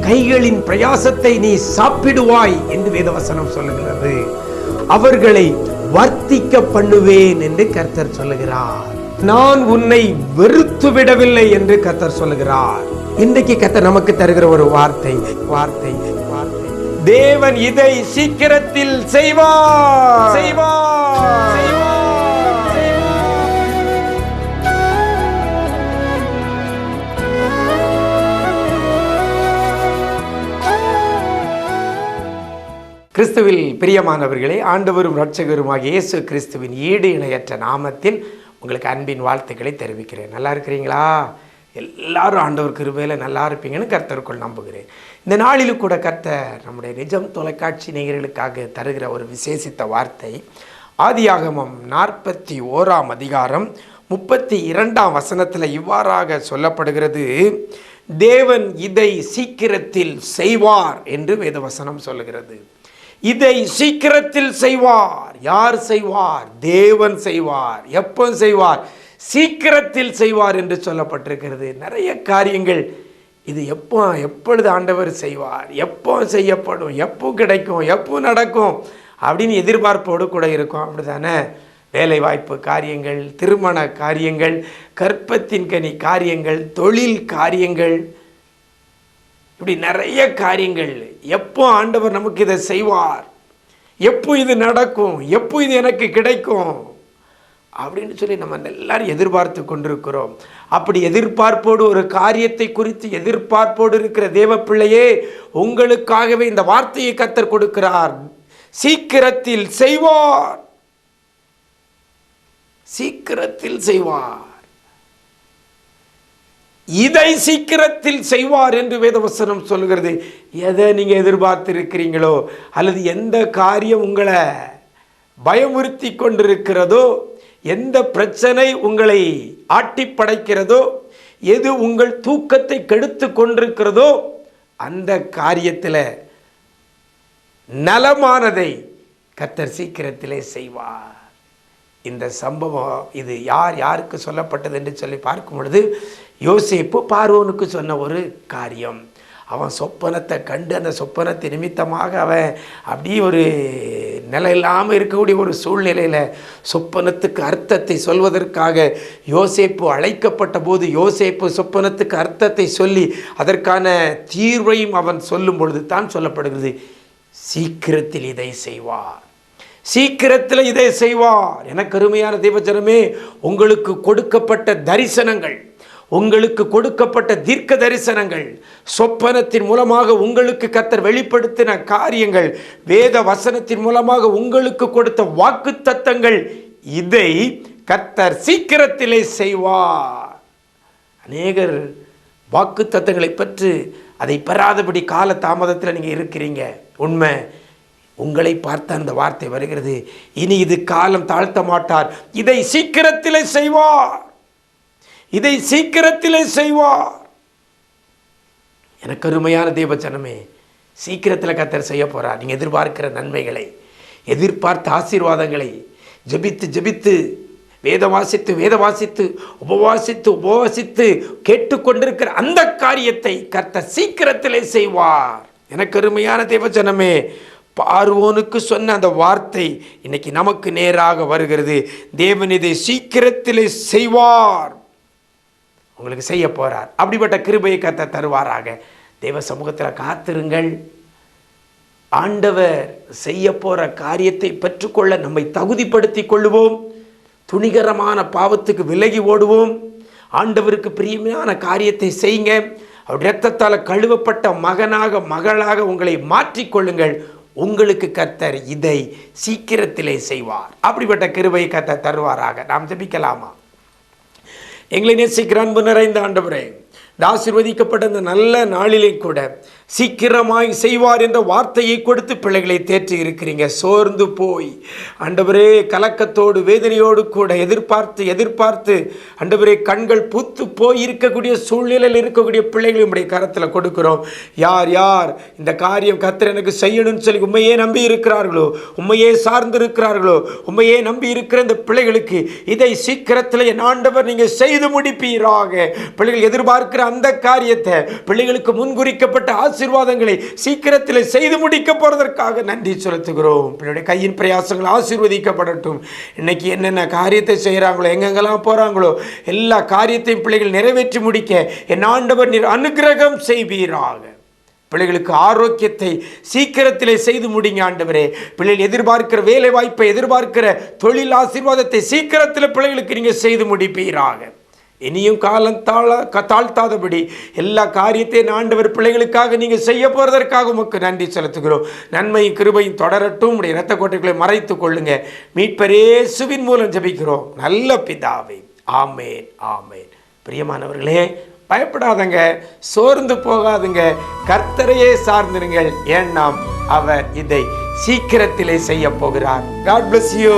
கைகளின் பிரயாசத்தை நீ சாப்பிடுவாய் என்று வேதவசனம் சொல்லுகிறது. அவர்களை வர்த்திக்க பண்ணுவேன் என்று கர்த்தர் சொல்லுகிறார். நான் உன்னை வெறுத்து விடவில்லை என்று கர்த்தர் சொல்லுகிறார். இன்றைக்கு கர்த்தர் நமக்கு தருகிற ஒரு வார்த்தை வார்த்தை வார்த்தை தேவன் இதை சீக்கிரத்தில் செய்வார் செய்வார். கிறிஸ்துவில் பிரியமானவர்களே, ஆண்டவரும் இரட்சகருமாகிய இயேசு கிறிஸ்துவின் ஈடு இணையற்ற நாமத்தில் உங்களுக்கு அன்பின் வாழ்த்துக்களை தெரிவிக்கிறேன். நல்லா இருக்கிறீங்களா? எல்லாரும் ஆண்டவர் கிருபையில் நல்லா இருப்பீங்கன்னு கர்த்தருக்குள் நம்புகிறேன். இந்த நாளிலும் கூட கர்த்தர் நம்முடைய நிஜம் தொலைக்காட்சி நேயர்களுக்காக தருகிற ஒரு விசேஷித்த வார்த்தை ஆதியாகமம் 41 அதிகாரம் 32 வசனத்தில் இவ்வாறாக சொல்லப்படுகிறது. தேவன் இதை சீக்கிரத்தில் செய்வார் என்று வேதவசனம் சொல்லுகிறது. இதை சீக்கிரத்தில் செய்வார். யார் செய்வார்? தேவன் செய்வார். எப்போ செய்வார்? சீக்கிரத்தில் செய்வார் என்று சொல்லப்பட்டிருக்கிறது. நிறைய காரியங்கள் இது எப்பொழுது ஆண்டவர் செய்வார், எப்போ செய்யப்படும், எப்போ கிடைக்கும், எப்போ நடக்கும் அப்படின்னு எதிர்பார்ப்போடு கூட இருக்கும். அப்படி தானே? வேலை வாய்ப்பு காரியங்கள், திருமண காரியங்கள், கற்பத்தின் கனி காரியங்கள், தொழில் காரியங்கள், இப்படி நிறைய காரியங்கள். எப்போ ஆண்டவர் நமக்கு இதை செய்வார், எப்போ இது நடக்கும், எப்போ இது எனக்கு கிடைக்கும் அப்படின்னு சொல்லி நம்ம எல்லாரும் எதிர்பார்த்து கொண்டிருக்கிறோம். அப்படி எதிர்பார்ப்போடு ஒரு காரியத்தை குறித்து எதிர்பார்ப்போடு இருக்கிற தேவ பிள்ளையே, உங்களுக்காகவே இந்த வார்த்தையை கர்த்தர் கொடுக்கிறார். சீக்கிரத்தில் செய்வார், சீக்கிரத்தில் செய்வார். இதை சீக்கிரத்தில் செய்வார் என்று வேதவசனம் சொல்கிறது. எதை நீங்க எதிர்பார்த்திருக்கிறீங்களோ அல்லது எந்த காரியம் உங்களை பயமுறுத்தி கொண்டிருக்கிறதோ, எந்த பிரச்சனை உங்களை ஆட்டி படைக்கிறதோ, எது உங்கள் தூக்கத்தை கெடுத்து கொண்டிருக்கிறதோ, அந்த காரியத்தில் நலமானதை கர்த்தர் சீக்கிரத்திலே செய்வார். இந்த சம்பவம் இது யாருக்கு சொல்லப்பட்டது என்று சொல்லி பார்க்கும் பொழுது, யோசேப்பு பார்வோனுக்கு சொன்ன ஒரு காரியம். அவன் சொப்பனத்தை கண்டு அந்த சொப்பனத்தை நிமித்தமாக அவன் அப்படியே ஒரு நிலை இல்லாமல் இருக்கக்கூடிய ஒரு சூழ்நிலையில் சொப்பனத்துக்கு அர்த்தத்தை சொல்வதற்காக யோசேப்பு அழைக்கப்பட்ட போது, யோசேப்பு சொப்பனத்துக்கு அர்த்தத்தை சொல்லி அதற்கான தீர்வையும் அவன் சொல்லும் பொழுது தான் சொல்லப்படுகிறது, சீக்கிரத்தில் இதை செய்வார், சீக்கிரத்தில் இதை செய்வார். எனக்கு அருமையான தேவஜனமே, உங்களுக்கு கொடுக்கப்பட்ட தரிசனங்கள், உங்களுக்கு கொடுக்கப்பட்ட தீர்க்க தரிசனங்கள், சொப்பனத்தின் மூலமாக உங்களுக்கு கர்த்தர் வெளிப்படுத்தின காரியங்கள், வேத வசனத்தின் மூலமாக உங்களுக்கு கொடுத்த வாக்கு தத்தங்கள், இதை கர்த்தர் சீக்கிரத்திலே செய்வார். அநேகர் வாக்கு தத்தங்களை பெற்று அதை பெறாதபடி கால தாமதத்தில் நீங்கள் இருக்கிறீங்க. உண்மை, உங்களை பார்த்த அந்த வார்த்தை வருகிறது, இனி இது காலம் தாழ்த்த மாட்டார், இதை சீக்கிரத்திலே செய்வார், இதை சீக்கிரத்திலே செய்வார். எனக்கு அருமையான தேவஜனமே, சீக்கிரத்தில் கர்த்தர் செய்ய போறார். நீங்கள் எதிர்பார்க்கிற நன்மைகளை, எதிர்பார்த்த ஆசீர்வாதங்களை ஜெபித்து ஜெபித்து, வேத வாசித்து உபவாசித்து கேட்டுக்கொண்டிருக்கிற அந்த காரியத்தை கர்த்தர் சீக்கிரத்திலே செய்வார். எனக்கு அருமையான தேவஜனமே, பார்வோனுக்கு சொன்ன அந்த வார்த்தை இன்னைக்கு நமக்கு நேராக வருகிறது. தேவன் இதை சீக்கிரத்திலே செய்வார், உங்களுக்கு செய்ய போறார். அப்படிப்பட்ட கிருபையை கர்த்தர் தருவாராக. தேவ சமூகத்தில் காத்திருங்கள். ஆண்டவர் செய்ய போற காரியத்தை பெற்றுக்கொள்ள நம்மை தகுதிப்படுத்தி கொள்ளுவோம். துணிகரமான பாவத்துக்கு விலகி ஓடுவோம். ஆண்டவருக்கு பிரியமான காரியத்தை செய்யுங்க. அவர் இரத்தத்தால் கழுவப்பட்ட மகனாக மகளாக உங்களை மாற்றிக்கொள்ளுங்கள். உங்களுக்கு கர்த்தர் இதை சீக்கிரத்திலே செய்வார். அப்படிப்பட்ட கிருபையை கர்த்தர் தருவாராக. நாம் ஜெபிக்கலாமா? எங்களை நேசிக்கிற அன்பு நிறைந்த ஆண்டவரே, ஆசீர்வதிக்கப்பட்ட இந்த நல்ல நாளிலே கூட சீக்கிரமாய் செய்வார் என்ற வார்த்தையை கொடுத்து பிள்ளைகளை தேற்றி இருக்கிறீங்க. சோர்ந்து போய் ஆண்டவரே கலக்கத்தோடு வேதனையோடு கூட எதிர்பார்த்து ஆண்டவரே கண்கள் பூத்து போய் இருக்கக்கூடிய சூழ்நிலையில் இருக்கக்கூடிய பிள்ளைகளை உம்முடைய கரத்தில் கொடுக்கிறோம். யார் யார் இந்த காரியம் கர்த்தர் எனக்கு செய்யணும்னு சொல்லி உண்மையே நம்பி இருக்கிறார்களோ, உண்மையே சார்ந்து இருக்கிறார்களோ, உண்மையே நம்பி இருக்கிற இந்த பிள்ளைகளுக்கு இதை சீக்கிரத்தில் என் ஆண்டவர் நீங்கள் செய்து முடிப்பீராக. பிள்ளைகள் எதிர்பார்க்கிற அந்த காரியத்தை, பிள்ளைகளுக்கு முன்குறிக்கப்பட்ட ஆசீர்வாதங்களை சீக்கிரத்தில் செய்து முடிக்க போறதற்காக நன்றி செலுத்துகிறோம். பிள்ளையுடைய கையின் பிரயாசங்கள் ஆசீர்வதிக்கப்படட்டும். இன்னைக்கு என்னென்ன காரியத்தை செய்கிறாங்களோ, எங்கெங்கெல்லாம் போகிறாங்களோ, எல்லா காரியத்தையும் பிள்ளைகள் நிறைவேற்றி முடிக்க என் ஆண்டவர் நீர் அனுக்கிரகம் செய்வீராக. பிள்ளைகளுக்கு ஆரோக்கியத்தை சீக்கிரத்திலே செய்து முடிங்க ஆண்டவரே. பிள்ளைகள் எதிர்பார்க்கிற வேலை வாய்ப்பை, எதிர்பார்க்கிற தொழில் ஆசீர்வாதத்தை சீக்கிரத்தில் பிள்ளைகளுக்கு நீங்கள் செய்து முடிப்பீராக. இனியும் காலம் தாழ்த்தாதபடி எல்லா காரியத்தையும் ஆண்டவர் பிள்ளைகளுக்காக நீங்கள் செய்ய போகிறதற்காக உமக்கு நன்றி செலுத்துகிறோம். நன்மையும் கிருபையும் தொடரட்டும். உடைய இரத்த கோட்டைகளை மறைத்து கொள்ளுங்க. மீட்பர் இயேசுவின் மூலம் ஜெபிக்கிறோம் நல்ல பிதாவே. ஆமேன், ஆமேன். பிரியமானவர்களே, பயப்படாதங்க, சோர்ந்து போகாதுங்க, கர்த்தரையே சார்ந்திருங்கள். ஏன்னா அவர் இதை சீக்கிரத்திலே செய்ய போகிறார். God bless you.